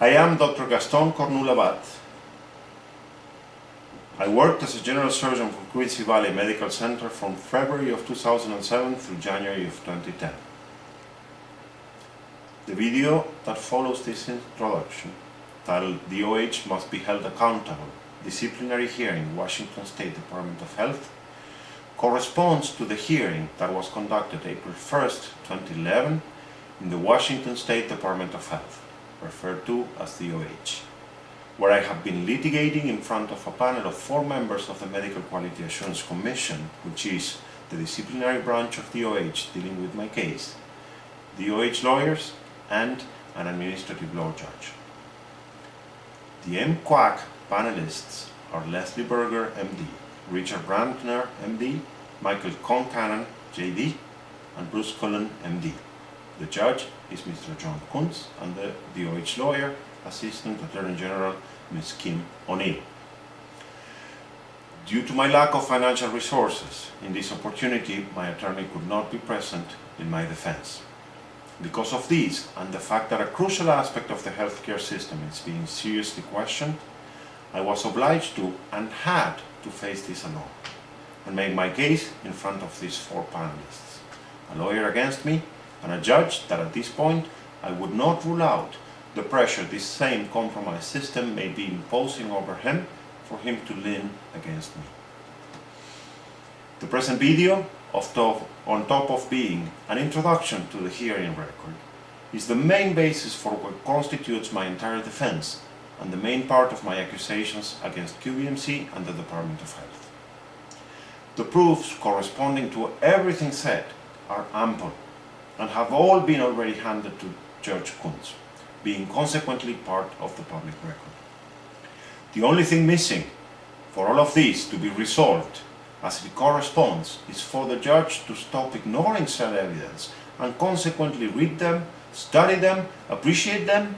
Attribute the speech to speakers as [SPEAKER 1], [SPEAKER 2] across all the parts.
[SPEAKER 1] I am Dr. Gaston Cornu-Labat. I worked as a general surgeon for Quincy Valley Medical Center from February of 2007 through January of 2010. The video that follows this introduction, titled DOH Must Be Held Accountable, Disciplinary Hearing, Washington State Department of Health, corresponds to the hearing that was conducted April 1st, 2011 in the Washington State Department of Health, referred to as DOH, where I have been litigating in front of a panel of 4 members of the Medical Quality Assurance Commission, which is the disciplinary branch of DOH dealing with my case, DOH lawyers, and an administrative law judge. The MQAC panelists are Leslie Berger, MD, Richard Brandner, MD, Michael Concannon, JD, and Bruce Cullen, MD. The judge is Mr. John Kuntz, and the DOH lawyer, Assistant Attorney General, Ms. Kim O'Neill. Due to my lack of financial resources in this opportunity, my attorney could not be present in my defense. Because of this, and the fact that a crucial aspect of the healthcare system is being seriously questioned, I was obliged to and had to face this alone and make my case in front of these 4 panelists, a lawyer against me, and a judge that at this point I would not rule out the pressure this same compromise system may be imposing over him for him to lean against me. The present video, on top of being an introduction to the hearing record, is the main basis for what constitutes my entire defense and the main part of my accusations against QBMC and the Department of Health. The proofs corresponding to everything said are ample and have all been already handed to Judge Kuntz, being consequently part of the public record. The only thing missing for all of this to be resolved as it corresponds is for the judge to stop ignoring said evidence and consequently read them, study them, appreciate them,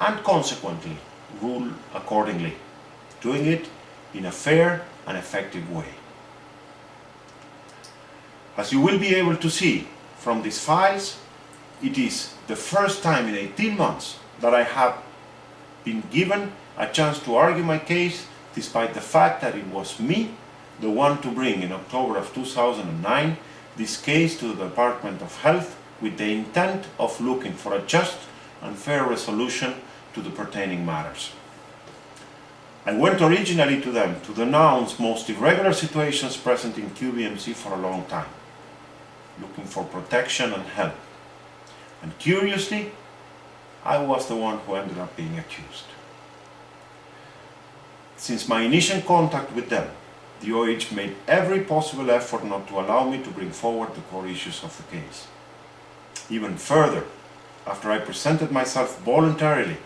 [SPEAKER 1] and consequently rule accordingly, doing it in a fair and effective way. As you will be able to see from these files, it is the first time in 18 months that I have been given a chance to argue my case, despite the fact that it was me, the one to bring in October of 2009 this case to the Department of Health with the intent of looking for a just and fair resolution to the pertaining matters. I went originally to them to denounce most irregular situations present in QBMC for a long time, looking for protection and help. And curiously, I was the one who ended up being accused. Since my initial contact with them, DOH made every possible effort not to allow me to bring forward the core issues of the case. Even further, after I presented myself voluntarily,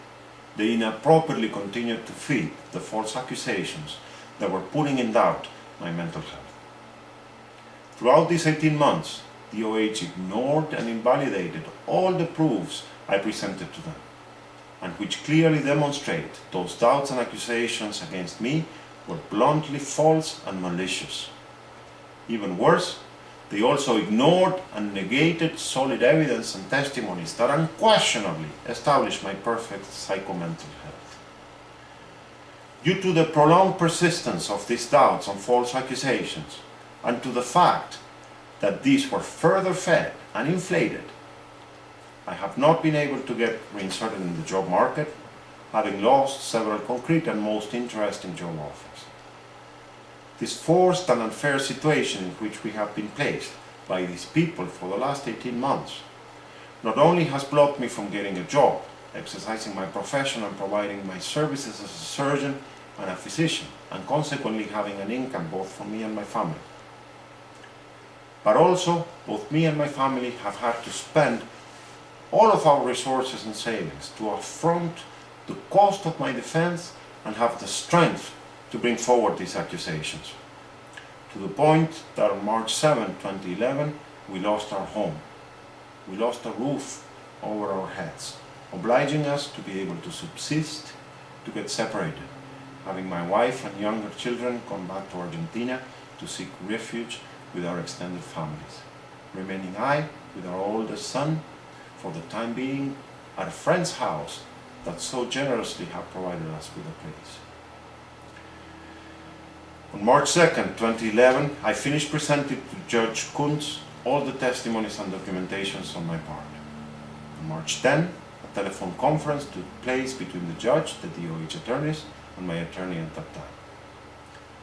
[SPEAKER 1] they inappropriately continued to feed the false accusations that were putting in doubt my mental health. Throughout these 18 months, DOH ignored and invalidated all the proofs I presented to them, and which clearly demonstrate those doubts and accusations against me were bluntly false and malicious. Even worse, they also ignored and negated solid evidence and testimonies that unquestionably establish my perfect psychomental health. Due to the prolonged persistence of these doubts and false accusations, and to the fact that these were further fed and inflated, I have not been able to get reinserted in the job market, having lost several concrete and most interesting job offers. This forced and unfair situation in which we have been placed by these people for the last 18 months not only has blocked me from getting a job, exercising my profession and providing my services as a surgeon and a physician, and consequently having an income both for me and my family, but also both me and my family have had to spend all of our resources and savings to affront the cost of my defense and have the strength to bring forward these accusations. To the point that on March 7, 2011, we lost our home. We lost a roof over our heads, obliging us to be able to subsist, to get separated, having my wife and younger children gone back to Argentina to seek refuge with our extended families, remaining I with our oldest son for the time being at a friend's house that so generously have provided us with a place. On March 2nd, 2011, I finished presenting to Judge Kuntz all the testimonies and documentations on my part. On March 10, a telephone conference took place between the judge, the DOH attorneys, and my attorney at that time.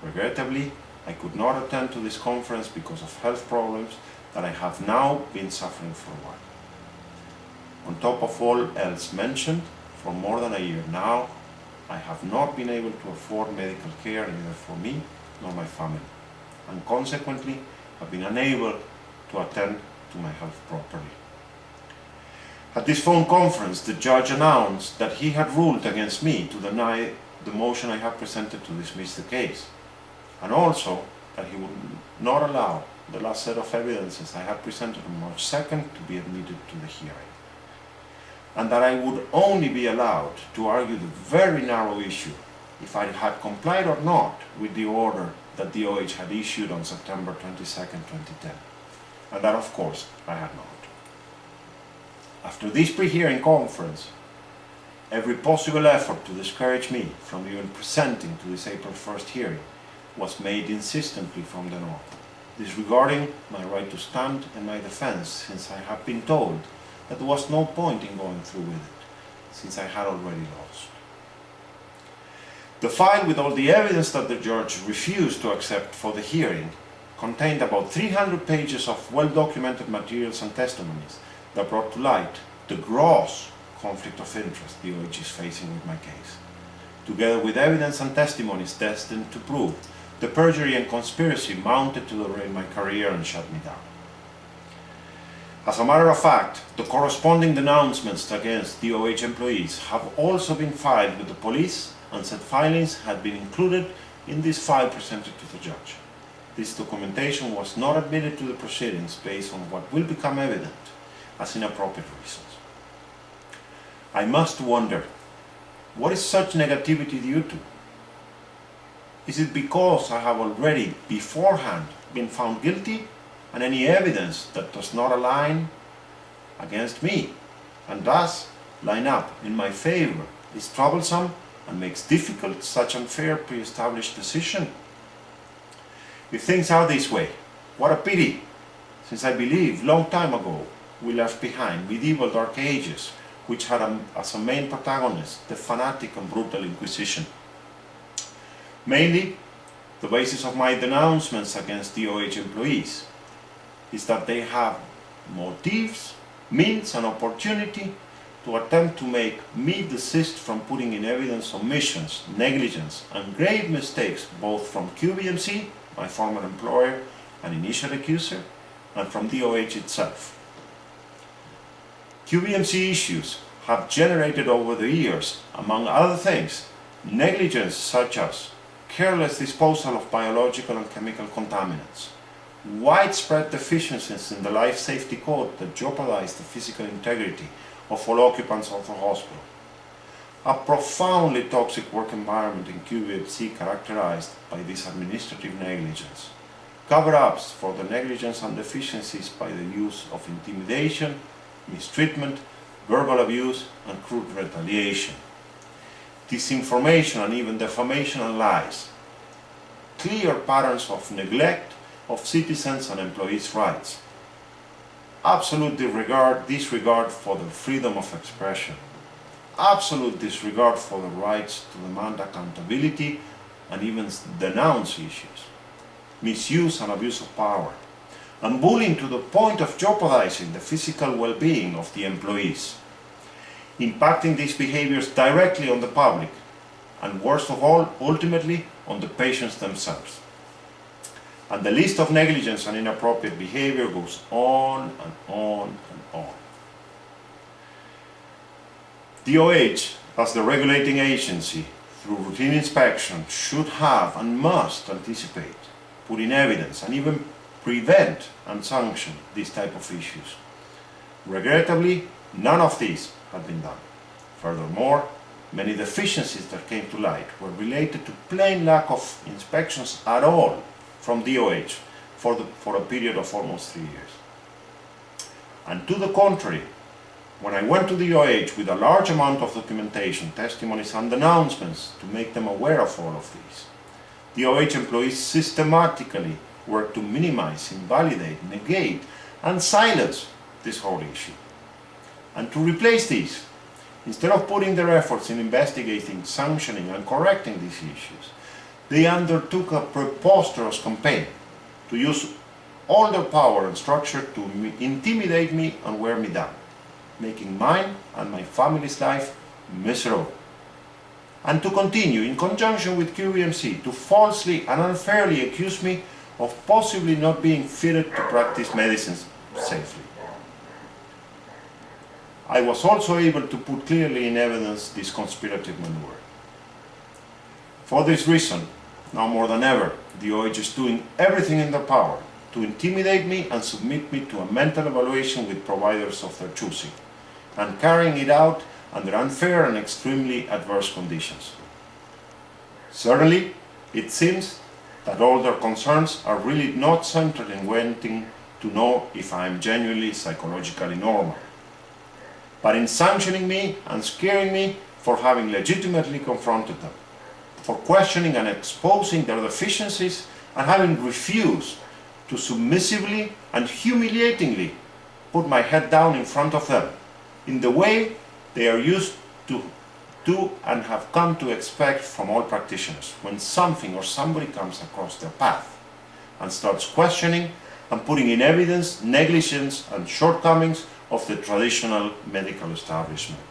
[SPEAKER 1] Regrettably, I could not attend to this conference because of health problems that I have now been suffering for a while. On top of all else mentioned, for more than a year now, I have not been able to afford medical care either for me nor my family, and consequently have been unable to attend to my health properly. At this phone conference, the judge announced that he had ruled against me to deny the motion I had presented to dismiss the case, and also that he would not allow the last set of evidences I had presented on March 2nd to be admitted to the hearing, and that I would only be allowed to argue the very narrow issue if I had complied or not with the order that DOH had issued on September 22nd, 2010, and that of course I had not. After this pre-hearing conference, every possible effort to discourage me from even presenting to this April 1st hearing was made insistently from then on, disregarding my right to stand in my defense, since I had been told that there was no point in going through with it, since I had already lost. The file with all the evidence that the judge refused to accept for the hearing contained about 300 pages of well-documented materials and testimonies that brought to light the gross conflict of interest DOH is facing with my case, together with evidence and testimonies destined to prove the perjury and conspiracy mounted to derail my career and shut me down. As a matter of fact, the corresponding denouncements against DOH employees have also been filed with the police, and said filings had been included in this file presented to the judge. This documentation was not admitted to the proceedings based on what will become evident as inappropriate reasons. I must wonder, what is such negativity due to? Is it because I have already beforehand been found guilty, and any evidence that does not align against me and thus line up in my favor is troublesome and makes difficult such unfair pre-established decision? If things are this way, what a pity, since I believe long time ago we left behind medieval dark ages, which had as a main protagonist the fanatic and brutal Inquisition. Mainly, the basis of my denouncements against DOH employees is that they have motives, means and opportunity to attempt to make me desist from putting in evidence omissions, negligence and grave mistakes both from QBMC, my former employer and initial accuser, and from DOH itself. QBMC issues have generated over the years, among other things, negligence such as careless disposal of biological and chemical contaminants, widespread deficiencies in the life safety code that jeopardize the physical integrity of all occupants of the hospital, a profoundly toxic work environment in QBMC characterized by this administrative negligence, cover-ups for the negligence and deficiencies by the use of intimidation, mistreatment, verbal abuse and crude retaliation, disinformation and even defamation and lies, clear patterns of neglect of citizens and employees' rights, absolute disregard for the freedom of expression, absolute disregard for the rights to demand accountability and even denounce issues, misuse and abuse of power, and bullying to the point of jeopardizing the physical well-being of the employees, impacting these behaviors directly on the public, and worst of all, ultimately, on the patients themselves. And the list of negligence and inappropriate behavior goes on and on and on. DOH, as the regulating agency, through routine inspection, should have and must anticipate, put in evidence, and even prevent and sanction these type of issues. Regrettably, none of these had been done. Furthermore, many deficiencies that came to light were related to plain lack of inspections at all from DOH for a period of almost 3 years. And to the contrary, When I went to the DOH with a large amount of documentation, testimonies and announcements to make them aware of all of these, DOH employees systematically worked to minimize, invalidate, negate and silence this whole issue. And to replace these, instead of putting their efforts in investigating, sanctioning and correcting these issues, they undertook a preposterous campaign to use all their power and structure to intimidate me and wear me down, making mine and my family's life miserable. And to continue, in conjunction with QBMC, to falsely and unfairly accuse me of possibly not being fitted to practice medicine safely. I was also able to put clearly in evidence this conspirative maneuver. For this reason, now more than ever, the DOH is doing everything in their power to intimidate me and submit me to a mental evaluation with providers of their choosing, and carrying it out under unfair and extremely adverse conditions. Certainly, it seems that all their concerns are really not centered in wanting to know if I am genuinely psychologically normal, but in sanctioning me and scaring me for having legitimately confronted them, for questioning and exposing their deficiencies and having refused to submissively and humiliatingly put my head down in front of them in the way they are used to do and have come to expect from all practitioners when something or somebody comes across their path and starts questioning and putting in evidence negligence and shortcomings of the traditional medical establishment.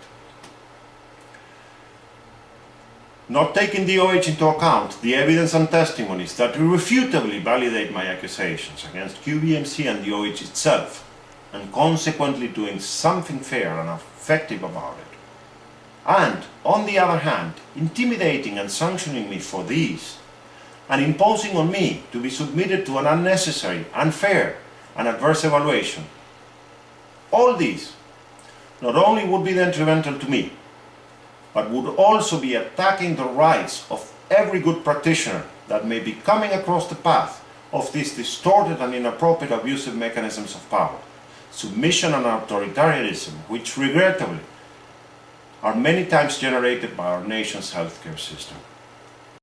[SPEAKER 1] Not taking the DOH into account the evidence and testimonies that irrefutably validate my accusations against QBMC and the DOH itself, and consequently doing something fair and effective about it. And, on the other hand, intimidating and sanctioning me for these, and imposing on me to be submitted to an unnecessary, unfair, and adverse evaluation. All these not only would be detrimental to me, but would also be attacking the rights of every good practitioner that may be coming across the path of these distorted and inappropriate abusive mechanisms of power, submission and authoritarianism, which regrettably are many times generated by our nation's healthcare system.